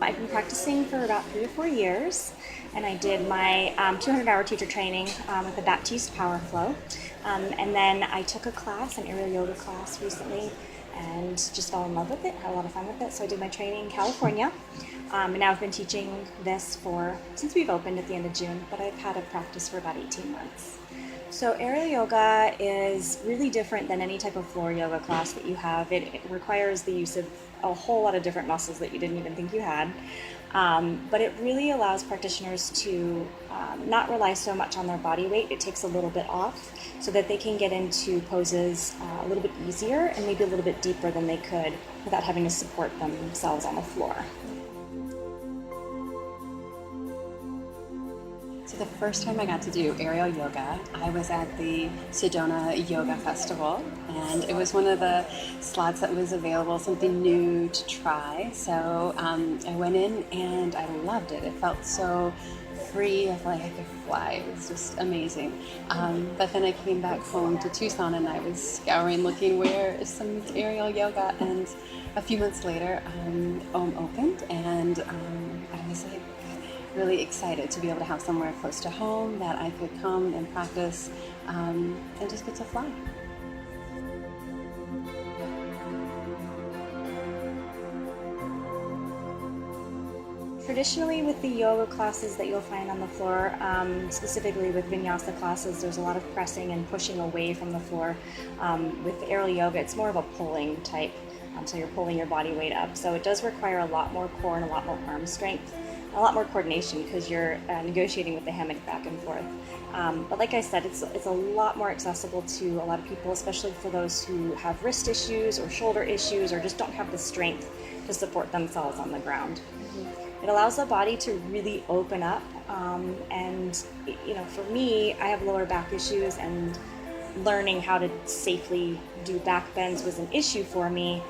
I've been practicing for about 3 to 4 years, and I did my 200-hour teacher training with the Baptiste Power Flow. And then I took a class, an aerial yoga class recently, and just fell in love with it, had a lot of fun with it. So I did my training in California, and now I've been teaching this since we've opened at the end of June, but I've had a practice for about 18 months. So aerial yoga is really different than any type of floor yoga class that you have. It requires the use of a whole lot of different muscles that you didn't even think you had. But it really allows practitioners to not rely so much on their body weight. It takes a little bit off so that they can get into poses a little bit easier and maybe a little bit deeper than they could without having to support themselves on the floor. So the first time I got to do aerial yoga, I was at the Sedona Yoga Festival, and it was one of the slots that was available, something new to try. So I went in and I loved it. It felt so free. I felt like I could fly. It was just amazing. But then I came back home to Tucson and I was scouring, looking where is some aerial yoga, and a few months later, OM opened, and I was like, really excited to be able to have somewhere close to home that I could come and practice and just get to fly. Traditionally, with the yoga classes that you'll find on the floor, specifically with vinyasa classes, there's a lot of pressing and pushing away from the floor. With aerial yoga, it's more of a pulling type, so you're pulling your body weight up. So it does require a lot more core and a lot more arm strength, a lot more coordination because you're negotiating with the hammock back and forth. But like I said, it's a lot more accessible to a lot of people, especially for those who have wrist issues or shoulder issues or just don't have the strength to support themselves on the ground. It allows the body to really open up, and for me, I have lower back issues, and learning how to safely do back bends was an issue for me.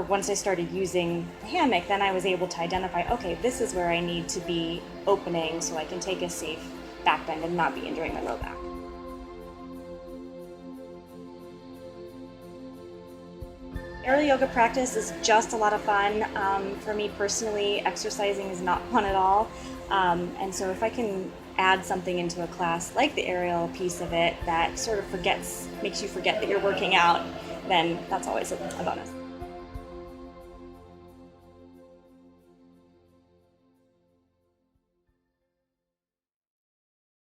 Once I started using the hammock, then I was able to identify, okay, this is where I need to be opening so I can take a safe back bend and not be injuring my low back. Aerial yoga practice is just a lot of fun. For me personally, exercising is not fun at all. And so if I can add something into a class like the aerial piece of it that sort of makes you forget that you're working out, then that's always a bonus.